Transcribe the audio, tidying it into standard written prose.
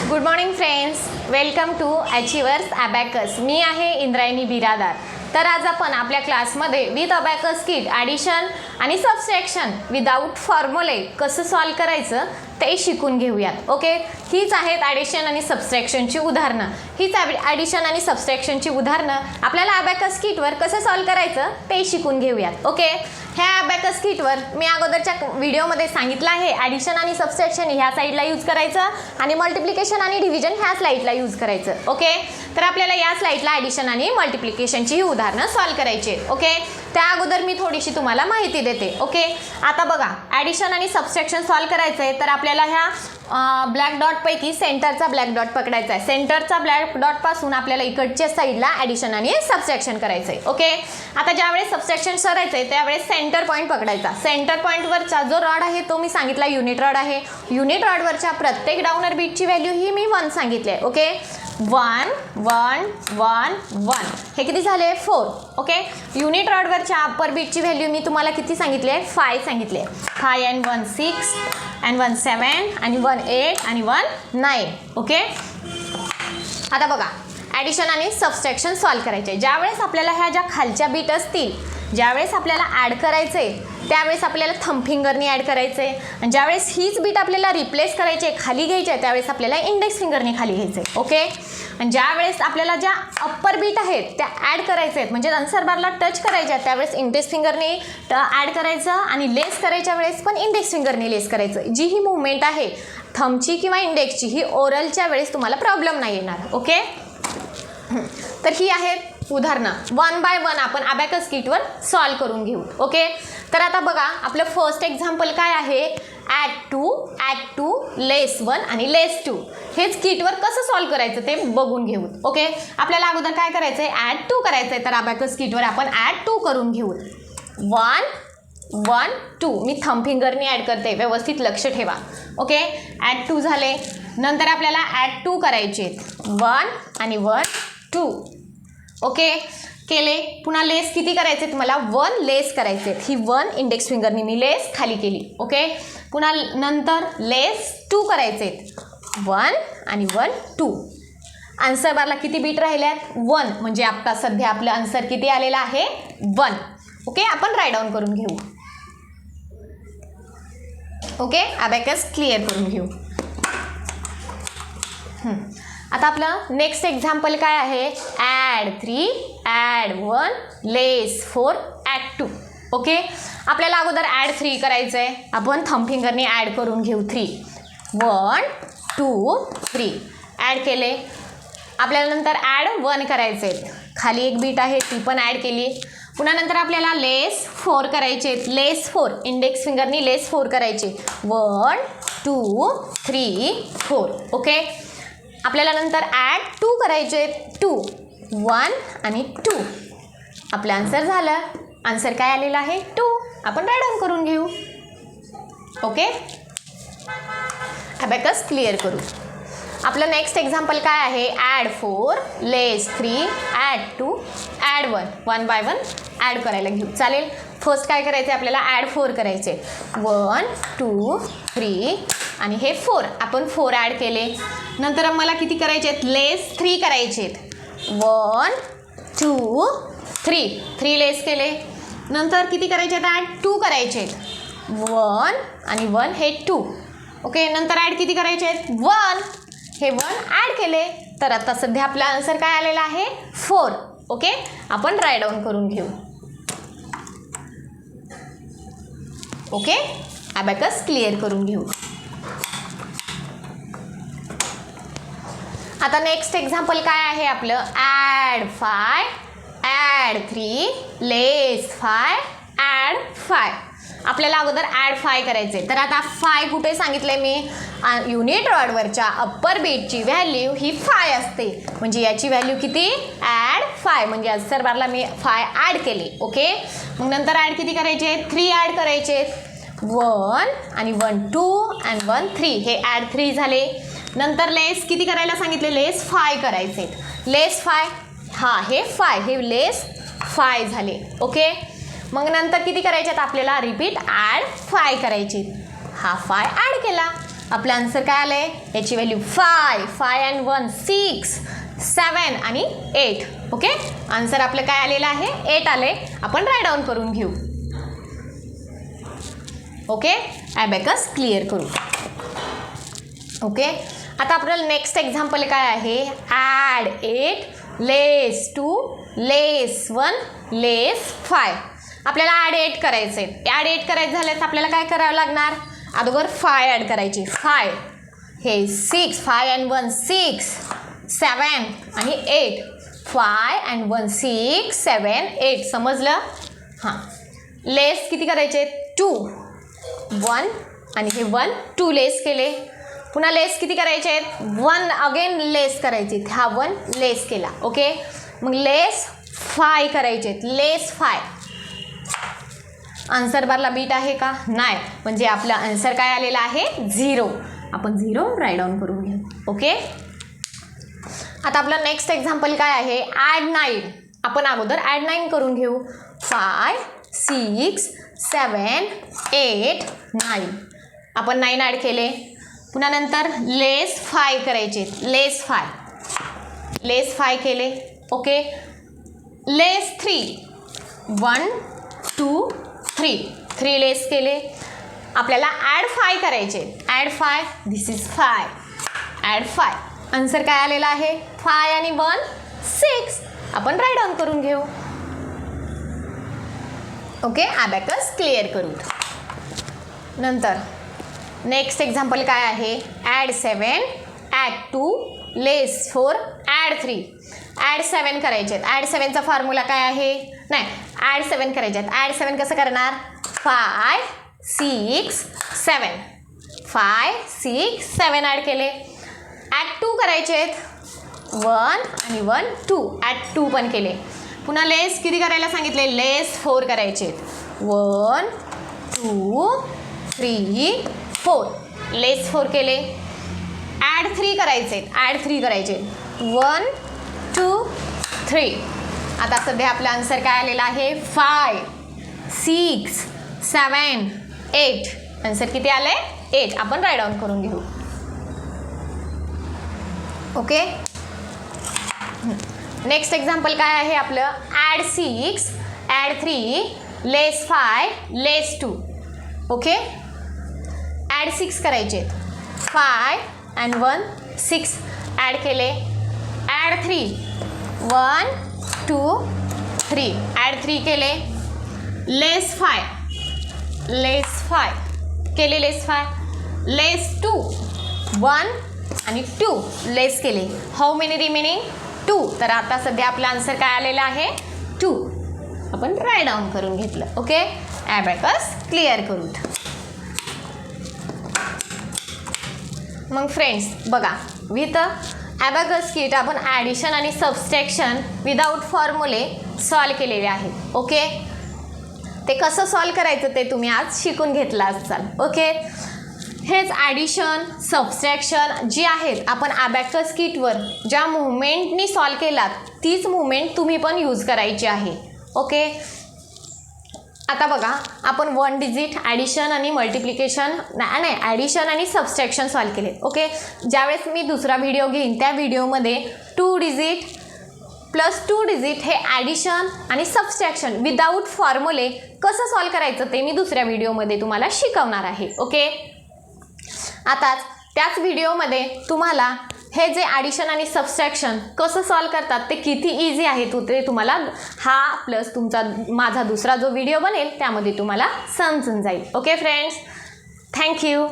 Good morning friends, welcome to achievers abacus. मी आहे इंद्रायणी बिरादार. तर आज आपण आपल्या क्लासमध्ये विथ अबॅकस किट ॲडिशन आणि सबट्रॅक्शन विदाऊट फॉर्म्युले कसं सॉल्व करायचं ते शिकून घेऊयात. ओके, हीच आहेत ॲडिशन आणि सबट्रॅक्शनची उदाहरणं. हीच ॲडिशन आणि सबट्रॅक्शनची उदाहरणं आपल्याला अबॅकस किटवर कसं सॉल्व करायचं ते शिकून घेऊयात. ओके, ह्या अबॅकस किटवर मी अगोदरच्या व्हिडिओमध्ये सांगितलं आहे ॲडिशन आणि सबट्रॅक्शन ह्या साईडला यूज करायचं आणि मल्टिप्लिकेशन आणि डिव्हिजन ह्या स्लाईडला यूज करायचं. ओके, तर आपल्याला या स्लाईडला ॲडिशन आणि मल्टिप्लिकेशनची ही उदाहरणं सॉल्व करायची आहेत. ओके, त्या अगोदर मी थोडीशी तुम्हाला माहिती देते. ओके, आता बघा, ॲडिशन आणि सबट्रॅक्शन सॉल्व करायचं आहे तर आपल्याला ह्या ब्लॅक डॉटपैकी सेंटरचा ब्लॅक डॉट पकडायचा आहे. सेंटरचा ब्लॅक डॉटपासून आपल्याला इकडच्या साईडला ॲडिशन आणि सबट्रॅक्शन करायचं आहे. ओके, आता ज्यावेळेस सबट्रॅक्शन करायचं आहे त्यावेळेस सेंटर पॉईंट पकडायचा. सेंटर पॉईंटवरचा जो रॉड आहे तो मी सांगितला युनिट रॉड आहे. युनिट रॉडवरच्या प्रत्येक डाऊनर बीटची व्हॅल्यू ही मी 1 सांगितली आहे. ओके, 1 1 1 1 हे किती झाले 4. ओके, युनिट रॉडवरच्या अप्पर बीटची व्हॅल्यू मी तुम्हाला किती सांगितली आहे 5 सांगितली आहे. 5 and 1 6 and 1 7 आणि 1 8 आणि 1 9. ओके, आता बघा, ॲडिशन आणि सबट्रॅक्शन सॉल्व करायचे. ज्यावेळेस आपल्याला ह्या ज्या खालच्या बीट असतील ज्यावेळेस आपल्याला ॲड करायचं आहे त्यावेळेस आपल्याला थंब फिंगरनी ॲड करायचं आहे आणि ज्यावेळेस हीच बीट आपल्याला रिप्लेस करायची आहे खाली घ्यायची आहे त्यावेळेस आपल्याला इंडेक्स फिंगरनी खाली घ्यायचं आहे. ओके, आणि ज्यावेळेस आपल्याला ज्या अप्पर बीट आहेत त्या ॲड करायच्या आहेत म्हणजे आन्सर बारला टच करायच्या आहेत त्यावेळेस इंडेक्स फिंगरनी ॲड करायचं आणि लेस करायच्या वेळेस पण इंडेक्स फिंगरनी लेस करायचं. जी ही मुवमेंट आहे थंबची किंवा इंडेक्सची ही ओरलच्या वेळेस तुम्हाला प्रॉब्लेम नाही येणार. ओके, तर ही आहेत उदाहरणं. 1 by 1 आपण अबॅकस किटवर सॉल्व करून घेऊ. ओके, तर आता बघा, आपलं फर्स्ट एक्झाम्पल काय आहे, ॲड 2 लेस 1 आणि लेस 2. हेच किटवर कसं सॉल्व करायचं ते बघून घेऊ. ओके, आपल्याला अगोदर काय करायचं आहे ॲड 2 करायचं आहे तर अबॅकस किटवर आपण ॲड 2 करून घेऊ. 1 1 2 मी थंब फिंगरनी ॲड करते, व्यवस्थित लक्ष ठेवा. ओके, ॲड 2 झाले. नंतर आपल्याला ॲड 2 करायचे 1 आणि 1 2. ओके, केले. पुन्हा लेस किती करायचे तुम्हाला 1 लेस करायचे. ही 1 इंडेक्स फिंगरनी मी लेस खाली केली. ओके, पुन्हा नंतर लेस 2 करायचे 1 आणि 1 2. आन्सर बारला किती बीट राहिल्यात 1 म्हणजे आता सध्या आपलं आन्सर किती आलेलं आहे 1. ओके, आपण राईट डाऊन करून घेऊ. ओके, अबॅकस क्लिअर करून घेऊ. आता आपलं नेक्स्ट एक्झाम्पल काय आहे, ॲड 3 ॲड 1 लेस 4 ॲड 2. ओके, आपल्याला अगोदर ॲड 3 करायचं आहे. आपण थंब फिंगरनी ॲड करून घेऊ 3 1 2 3 ॲड केले. आपल्याला नंतर ॲड 1 करायचे आहेत. खाली एक बीट आहे ती पण ॲड केली. पुन्हा नंतर आपल्याला लेस 4 करायचे आहेत. लेस 4 इंडेक्स फिंगरनी लेस 4 करायचे 1 2 3 4. ओके, आपल्याला नंतर ॲड 2 करायचे 2 1 आणि 2. आपलं आन्सर झालं. आन्सर काय आलेलं आहे 2. आपण राईट डाऊन करून घेऊ. ओके, अबॅकस क्लिअर करू. आपलं नेक्स्ट एक्झाम्पल काय आहे, add 4 less 3 add 2 add 1. 1 by 1 add करायला घेऊ. चालेल. फर्स्ट काय करायचं आपल्याला ॲड 4 करायचे 1 2 3 आणि हे 4. आपण 4 ॲड केले. नंतर मला किती करायचे आहेत लेस 3 करायचे आहेत 1 2 3 3 लेस केले. नंतर किती करायचे आहेत ॲड 2 करायचे आहेत 1 आणि 1 हे 2. ओके, नंतर ॲड किती करायचे आहेत 1 हे 1 ॲड केले. तर आता सध्या आपला आन्सर काय आलेला आहे 4. ओके, आपण राईट डाऊन करून घेऊ. ओके, अबॅकस क्लिअर करून घेऊ. आता नेक्स्ट एक्झाम्पल काय आहे आपलं, ॲड 5 ॲड 3 लेस 5 ॲड 5. आपल्याला अगोदर ॲड 5 करायचे. तर आता 5 कुठे सांगितलं आहे मी, युनिट रॉडवरच्या अप्पर बीटची व्हॅल्यू ही 5 असते म्हणजे याची व्हॅल्यू किती ॲड 5 म्हणजे आन्सर बारला मी 5 ॲड केले. ओके, मग नंतर ॲड किती करायचे 3 ॲड करायचे 1 आणि 1 2 आणि 1 3 हे ॲड 3 झाले. नंतर लेस किती करायला सांगितले लेस 5 करायचे. लेस 5 हां हे 5 हे लेस 5 झाले. ओके, मग नंतर किती करायचे आपल्याला रिपीट ॲड 5 करायची. हा 5 ॲड केला. आपलं आन्सर काय आलं आहे, याची व्हॅल्यू 5, 5 and 1 6, 7 आणि 8. ओके, आन्सर आपलं काय आलेलं आहे, 8 आले. आपण राईट डाऊन करून घेऊ. ओके, ॲबॅकस क्लिअर करू. ओके, आता आपल्याला नेक्स्ट एक्झाम्पल काय आहे, ॲड 8 लेस 2 लेस 1 लेस 5. आपल्याला ॲड 8 करायचं आहे. ॲड 8 करायचं झालं तर आपल्याला काय करावं लागणार, अगोदर 5 ॲड करायची. 5 हे 6, 5 and 1 6, 7 आणि 8. 5 and 1 6, 7, 8. समजलं. हां, लेस किती करायचे, 2, 1 आणि हे 1, 2 लेस केले. पुन्हा लेस किती करायचे आहेत, 1 अगेन लेस करायचे, हा 1 लेस केला. ओके, मग लेस 5 करायचे, लेस 5. आन्सर बारला बीट आहे का, नाही, म्हणजे आपलं आन्सर काय आलेलं आहे, 0. आपण 0 राईट डाऊन करून घेऊ. ओके, आता आपलं नेक्स्ट एक्झाम्पल काय आहे, ॲड 9. आपण अगोदर ॲड 9 करून घेऊ. 5 6 7 8 9. आपण 9 ॲड केले. पुन्हा नंतर लेस 5 करायचे, लेस 5 केले. ओके, लेस 3, 1 2 3 लेस केले. आपल्याला ॲड 5 करायचे, add 5, this is 5, add 5. Answer काय आलेला आहे, 5 आणि 1 6. आपण राईट डाऊन करून घेऊ. ओके, ॲबॅकस क्लिअर करू. नंतर नेक्स्ट एक्झाम्पल काय आहे, ॲड 7 ॲड 2 लेस 4 ॲड 3. ॲड 7 करायचे आहेत. ॲड 7चा फॉर्म्युला काय आहे, नाही, ॲड 7 करायचे आहेत. ॲड 7 कसं करणार, 5 6 7, 5 6 7 ॲड केले. ॲड 2 करायचे आहेत, 1 आणि 1 2, ॲड 2 पण केले. पुन्हा लेस किती करायला सांगितले, लेस 4 करायचे आहेत. 1 2 3 4 लेस 4 केले. ॲड 3 करायचे आहेत, ॲड 3 करायचे, 1 2 3. आता सध्या आपला आन्सर काय आलेला आहे, 5 6 7 8. आन्सर किती आलं आहे, 8. आपण राईट डाऊन करून घेऊ. ओके, नेक्स्ट एक्झाम्पल काय आहे आपलं, ॲड 6 ॲड 3 लेस 5 लेस 2. ओके, ॲड 6 करायचे, 5 and 1 6 ॲड केले. ॲड 3 1 2 3 ॲड 3 केले. लेस 5 केले, लेस 5. लेस 2 1 आणि 2 लेस केले. How many remaining, 2. तर आता सध्या आपला आन्सर काय आलेला आहे, 2. आपण राईट डाऊन करून घेतलं. ओके, ॲबॅकस क्लिअर करू. मग फ्रेंड्स बघा, विथ ॲबॅकस किट आपण ॲडिशन आणि सबस्ट्रॅक्शन विदाऊट फॉर्म्युले सॉल्व केलेले आहे. ओके, ते कसं सॉल्व करायचं ते तुम्ही आज शिकून घेतलं असाल. ओके, हेच ॲडिशन सबस्ट्रॅक्शन जी आहेत आपण ॲबॅकस किटवर ज्या मुवमेंटनी सॉल्व केलात तीच मुवमेंट तुम्ही पण यूज करायची आहे. ओके, आता बघा, आपण 1 डिजिट ॲडिशन आणि मल्टिप्लिकेशन नाही ॲडिशन आणि सबस्ट्रॅक्शन सॉल्व केले. ओके, ज्यावेळेस मी दुसरा व्हिडिओ घेईन त्या व्हिडिओमध्ये 2 डिजिट प्लस 2 डिजिट हे ॲडिशन आणि सबस्ट्रॅक्शन विदाऊट फॉर्म्युले कसं सॉल्व करायचं ते मी दुसऱ्या व्हिडिओमध्ये तुम्हाला शिकवणार आहे. ओके, आताच त्याच व्हिडिओमध्ये तुम्हाला हे जे ॲडिशन आणि सबस्ट्रॅक्शन कसं सॉल्व करतात ते किती इझी आहे ते तुम्हाला हा प्लस तुमचा माझा दुसरा जो व्हिडिओ बनेल त्यामध्ये तुम्हाला समजून जाईल. Okay friends, thank you.